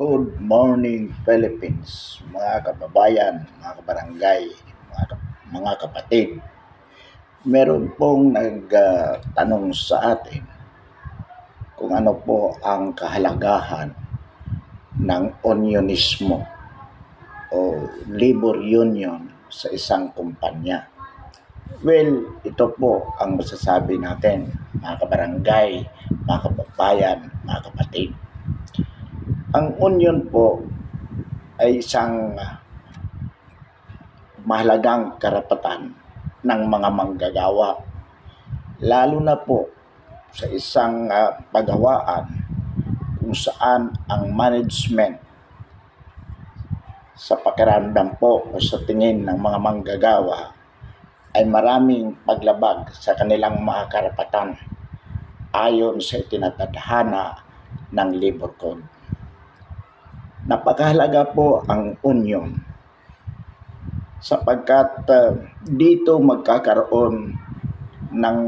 Good morning Philippines, mga kababayan, mga kabarangay, mga kapatid. Meron pong nagtanong sa atin kung ano po ang kahalagahan ng unionismo o labor union sa isang kumpanya. Well, ito po ang masasabi natin, mga kabarangay, mga kababayan, mga kapatid. Ang union po ay isang mahalagang karapatan ng mga manggagawa, lalo na po sa isang pagawaan kung saan ang management sa pakiramdam po o sa tingin ng mga manggagawa ay maraming paglabag sa kanilang mga karapatan ayon sa itinatadhana ng Labor Code. Napakahalaga po ang union sapagkat dito magkakaroon ng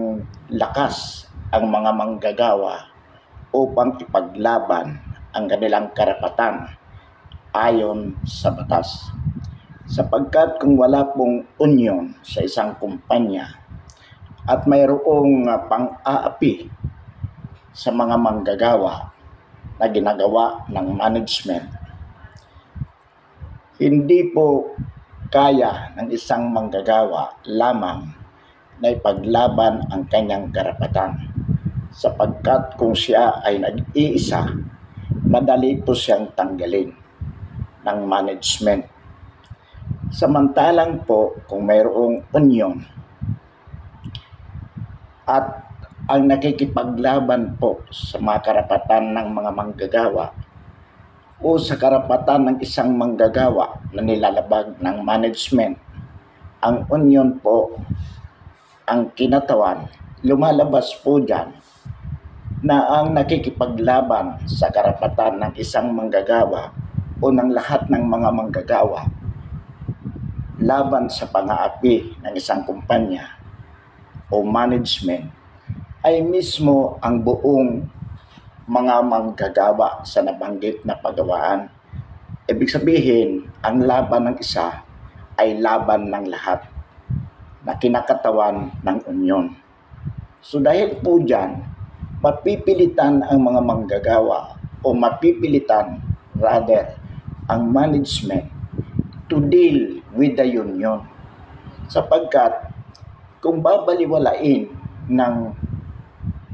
lakas ang mga manggagawa upang ipaglaban ang kanilang karapatan ayon sa batas. Sapagkat kung wala pong union sa isang kumpanya at mayroong pang-aapi sa mga manggagawa na ginagawa ng management, hindi po kaya ng isang manggagawa lamang na ipaglaban ang kanyang karapatan. Sapagkat kung siya ay nag-iisa, madali po siyang tanggalin ng management. Samantalang po kung mayroong union at ang nakikipaglaban po sa mga karapatan ng mga manggagawa o sa karapatan ng isang manggagawa na nilalabag ng management, ang union po ang kinatawan, lumalabas po dyan na ang nakikipaglaban sa karapatan ng isang manggagawa o ng lahat ng mga manggagawa laban sa pang-aapi ng isang kumpanya o management ay mismo ang buong mga manggagawa sa nabanggit na pagawaan. Ibig sabihin, ang laban ng isa ay laban ng lahat na kinakatawan ng union. So dahil po dyan, mapipilitan ang mga manggagawa o mapipilitan rather ang management to deal with the union. Sapagkat kung babaliwalain ng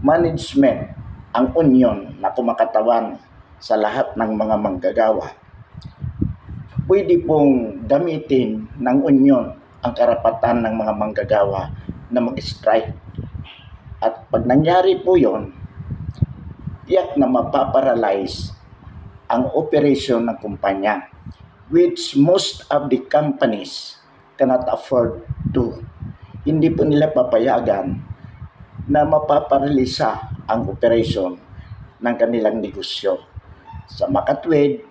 management ang union na kumakatawan sa lahat ng mga manggagawa, pwede pong gamitin ng union ang karapatan ng mga manggagawa na mag-strike. At pag nangyari po yon, tiyak na mapaparalyze ang operation ng kumpanya, which most of the companies cannot afford to. Hindi po nila papayagan na mapaparalisa ang operation ng kanilang negosyo. Sa makatwid,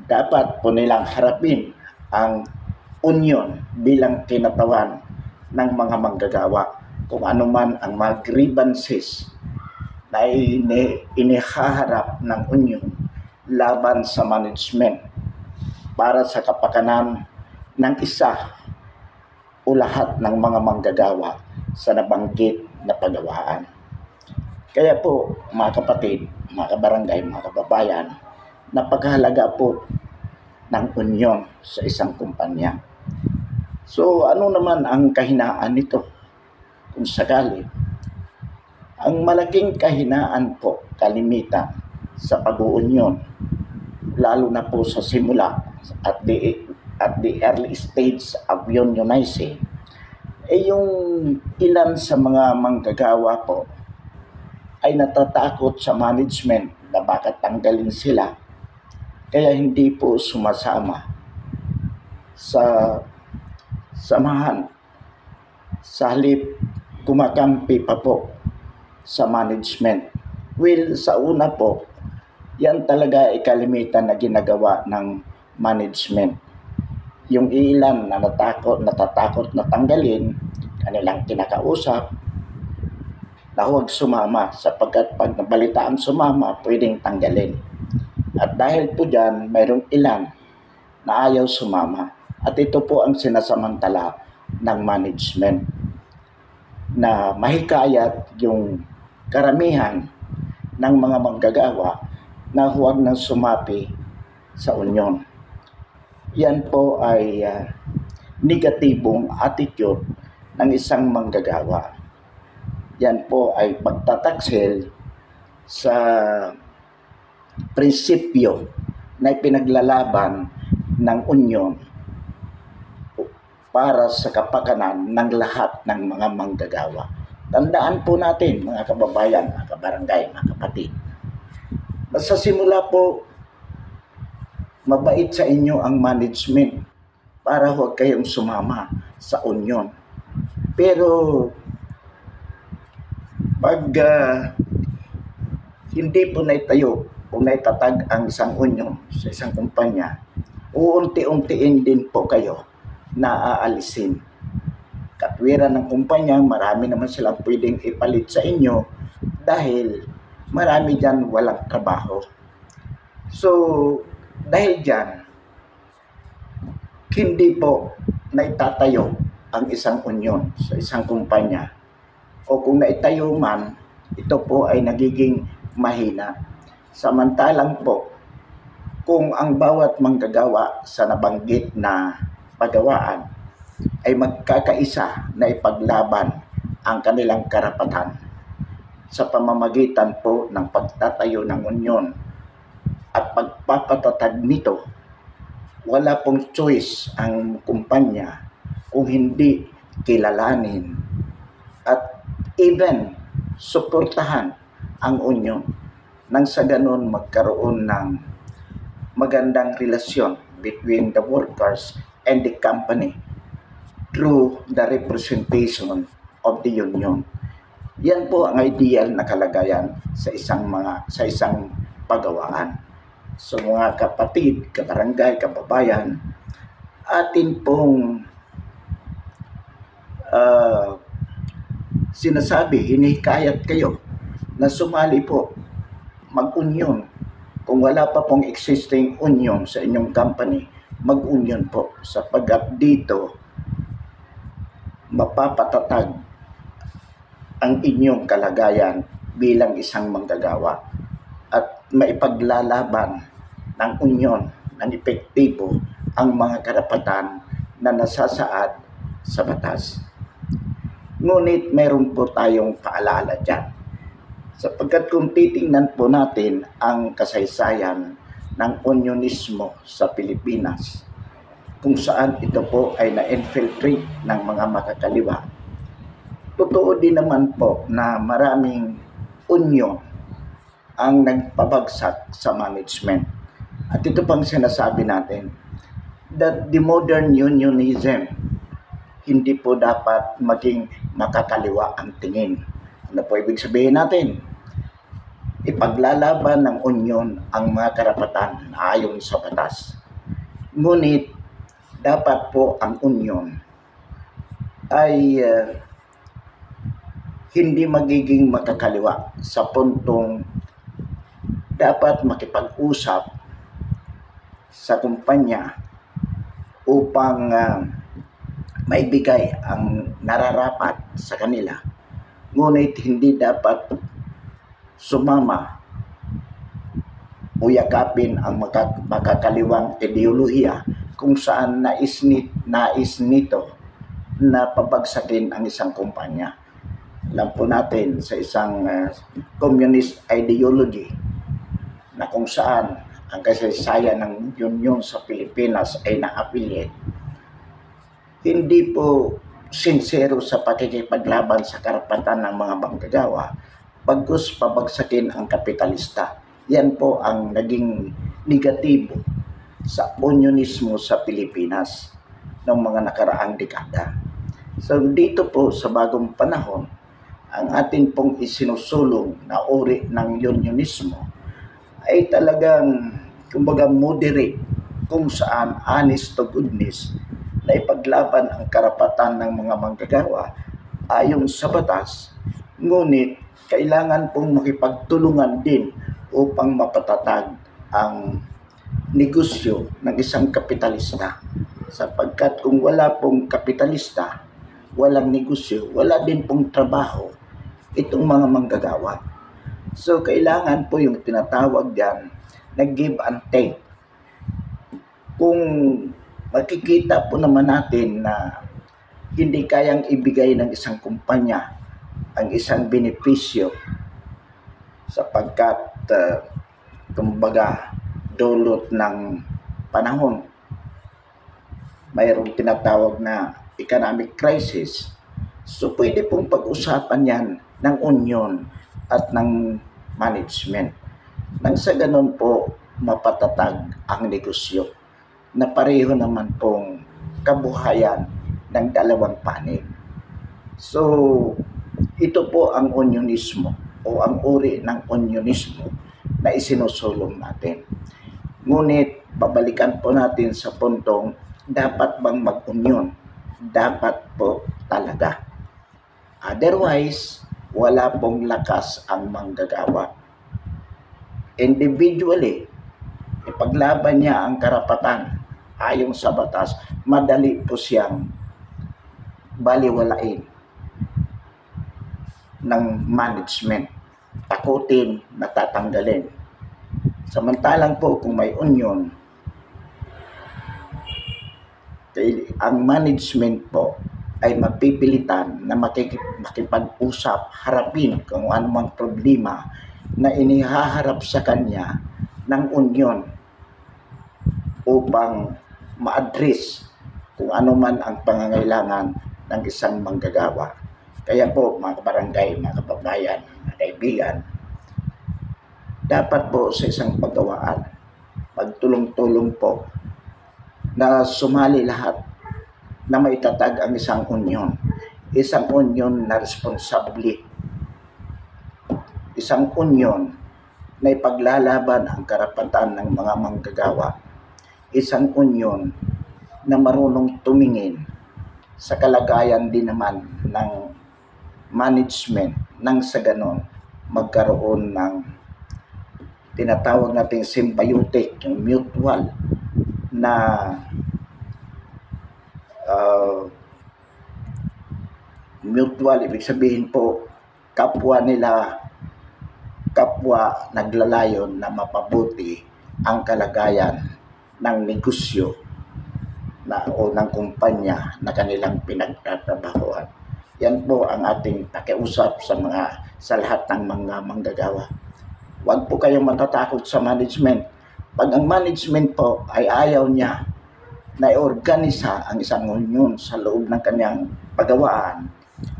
dapat po nilang harapin ang union bilang kinatawan ng mga manggagawa kung ano man ang mga grievances na inihaharap ng union laban sa management para sa kapakanan ng isa o lahat ng mga manggagawa sa nabanggit na pagawaan. Kaya po mga kapatid, mga kabarangay, mga kababayan, napakahalaga po ng union sa isang kumpanya. So ano naman ang kahinaan nito? Kung sakali, ang malaking kahinaan po kalimitan sa pag-uunyon, lalo na po sa simula at the early stage of unionizing, yung ilan sa mga manggagawa po ay natatakot sa management na bakit tanggalin sila, kaya hindi po sumasama sa samahan, sa halip kumakampi pa po sa management. Well, sa una po, yan talaga ay kalimitan na ginagawa ng management. Yung ilan na natatakot na tanggalin, kanilang kinakausap na huwag sumama sapagkat pag nabalitaan sumama, pwedeng tanggalin. At dahil po dyan, mayroong ilan na ayaw sumama. At ito po ang sinasamantala ng management na mahikayat yung karamihan ng mga manggagawa na huwag nang sumapi sa union. Yan po ay negatibong attitude ng isang manggagawa. Yan po ay pagtataksil sa prinsipyo na ipinaglalaban ng union para sa kapakanan ng lahat ng mga manggagawa. Tandaan po natin, mga kababayan, mga kabarangay, mga kapatid, na sa simula po, mabait sa inyo ang management para huwag kayong sumama sa union. Pero pag hindi po naitayo o naitatag ang isang union sa isang kumpanya, uunti-untiin din po kayo na aalisin. Katwiran ng kumpanya, marami naman silang pwedeng ipalit sa inyo dahil marami dyan walang trabaho. So, dahil dyan, hindi po naitatayo ang isang union sa isang kumpanya. O kung naitayo man, ito po ay nagiging mahina. Samantalang po, kung ang bawat manggagawa sa nabanggit na pagawaan ay magkakaisa na ipaglaban ang kanilang karapatan sa pamamagitan po ng pagtatayo ng union at pagpapatatag nito, wala pong choice ang kumpanya kung hindi kilalanin at even suportahan ang union nang sa ganun magkaroon ng magandang relasyon between the workers and the company through the representation of the union. Yan po ang ideal na kalagayan sa isang pagawaan. So mga kapatid, kabarangay, kababayan, atin pong sinasabi, hinihikayat kayo na sumali po, mag-union. Kung wala pa pong existing union sa inyong company, mag-union po sapagkat dito mapapatatag ang inyong kalagayan bilang isang manggagawa at maipaglalaban ng union ng epektibo ang mga karapatan na nasasaad sa batas. Ngunit meron po tayong paalala dyan. Sapagkat kung titingnan po natin ang kasaysayan ng unionismo sa Pilipinas, kung saan ito po ay na-infiltrate ng mga makakaliwa, totoo din naman po na maraming union ang nagpabagsak sa management. At ito pang sinasabi natin, that the modern unionism hindi po dapat maging makakaliwa ang tingin. Ano po ibig sabihin natin? Ipaglalaban ng union ang mga karapatan na ayon sa batas. Ngunit, dapat po ang union ay hindi magiging makakaliwa sa puntong dapat makipag-usap sa kumpanya upang maibigay ang nararapat sa kanila. Ngunit hindi dapat sumama o yakapin ang makakaliwang ideolohiya kung saan nais nito na pabagsakin ang isang kumpanya. Alam po natin sa isang communist ideology na kung saan ang kasaysayan ng union sa Pilipinas ay na-affiliate, hindi po sincero sa pakikipaglaban sa karapatan ng mga manggagawa, bagkus pabagsakin ang kapitalista. Yan po ang naging negatibo sa unionismo sa Pilipinas ng mga nakaraang dekada. So dito po sa bagong panahon, ang atin pong isinusulong na uri ng unionismo ay talagang kumbaga moderate, kung saan honest to goodness na ipaglaban ang karapatan ng mga manggagawa ayon sa batas, ngunit kailangan pong makipagtulungan din upang mapatatag ang negosyo ng isang kapitalista. Sapagkat kung wala pong kapitalista, walang negosyo, wala din pong trabaho itong mga manggagawa. So kailangan po yung tinatawag diyan na give and take. Kung makikita po naman natin na hindi kayang ibigay ng isang kumpanya ang isang benepisyo sapagkat kumbaga dulot ng panahon, mayroong tinatawag na economic crisis. So pwede pong pag-usapan yan ng union at ng management. Nang sa ganun po mapatatag ang negosyo na pareho naman pong kabuhayan ng dalawang panig. So ito po ang unionismo o ang uri ng unionismo na isinusulong natin. Ngunit babalikan po natin sa puntong dapat bang mag-union? Dapat po talaga. Otherwise, wala pong lakas ang manggagawa. Individually, ipaglaban niya ang karapatan ayon sa batas, madali po siyang baliwalain ng management, takutin, natatanggalin. Samantalang po kung may union, ang management po ay mapipilitan na makipag-usap, harapin kung anumang problema na inihaharap sa kanya ng union upang ma-address kung ano man ang pangangailangan ng isang manggagawa. Kaya po mga kabarangay, mga kababayan, mga kaibigan, dapat po sa isang paggawaan, magtulong-tulong po na sumali lahat na maitatag ang isang union. Isang union na responsable. Isang union na ipaglalaban ang karapatan ng mga manggagawa. Isang union na marunong tumingin sa kalagayan din naman ng management nang sa ganon magkaroon ng tinatawag nating symbiotic, yung mutual na mutual, ibig sabihin po kapwa naglalayon na mapabuti ang kalagayan ng negosyo na o ng kumpanya na kanilang pinagtatrabahuan. Yan po ang ating pakiusap sa lahat ng mga manggagawa. Huwag po kayong matatakot sa management. Pag ang management po ay ayaw niya na i-organisa ang isang union sa loob ng kanyang pagawaan,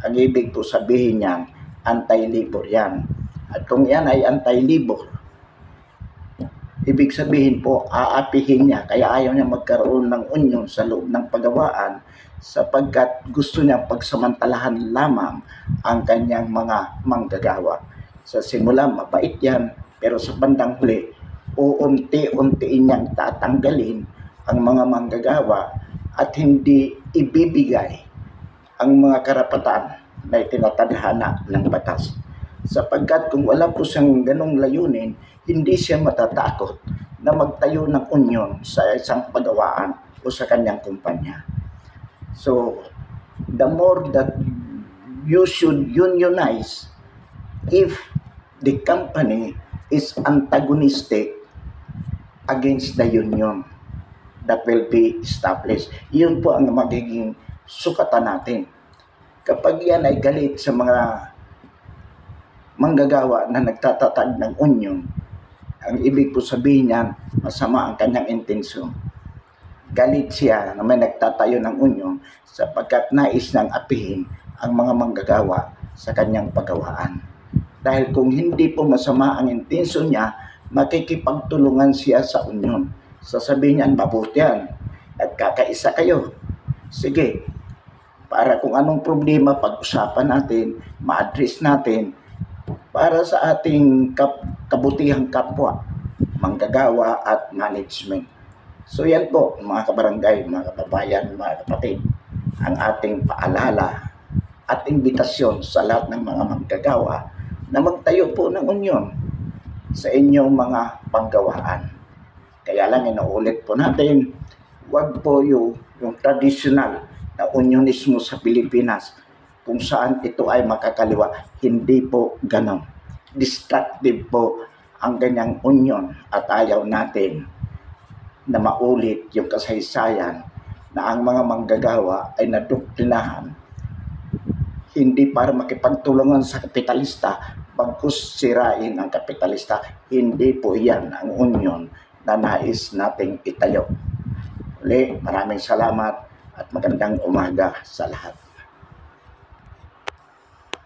ang ibig po sabihin niyan, anti-labor yan. At kung yan ay anti-labor, ibig sabihin po, aapihin niya, kaya ayaw niya magkaroon ng union sa loob ng pagawaan sapagkat gusto niya pagsamantalahan lamang ang kanyang mga manggagawa. Sa simula, mabait yan, pero sa bandang huli, uunti-untiin niyang tatanggalin ang mga manggagawa at hindi ibibigay ang mga karapatan na itinatadhana ng batas. Sapagkat kung wala po siyang ganong layunin, hindi siya matatakot na magtayo ng union sa isang pagawaan o sa kanyang kumpanya. So, the more that you should unionize if the company is antagonistic against the union that will be established. Yun po ang magiging sukatan natin. Kapag yan ay galit sa mga manggagawa na nagtatatag ng union, ang ibig po sabihin niyan, masama ang kanyang intensyon. Galit siya na may nagtatayo ng union sapagkat nais nang apihin ang mga manggagawa sa kanyang pagawaan. Dahil kung hindi po masama ang intensyon niya, makikipagtulungan siya sa union. Sasabihin niyan, mabuti yan, nagkakaisa kayo. Sige, para kung anong problema pag-usapan natin, ma-address natin, para sa ating kabutihang kapwa, manggagawa at management. So yan po mga kabarangay, mga kababayan, mga kapatid, ang ating paalala at imbitasyon sa lahat ng mga manggagawa na magtayo po ng union sa inyong mga panggawaan. Kaya lang inuulit po natin, wag po yung traditional na unionismo sa Pilipinas kung saan ito ay makakaliwa. Hindi po ganon. Destructive po ang ganyang union at ayaw natin na maulit yung kasaysayan na ang mga manggagawa ay nadoktrinahan hindi para makipagtulungan sa kapitalista, bagkus sirain ang kapitalista. Hindi po yan ang union na nais nating itayo. Uli, maraming salamat at magandang umaga sa lahat.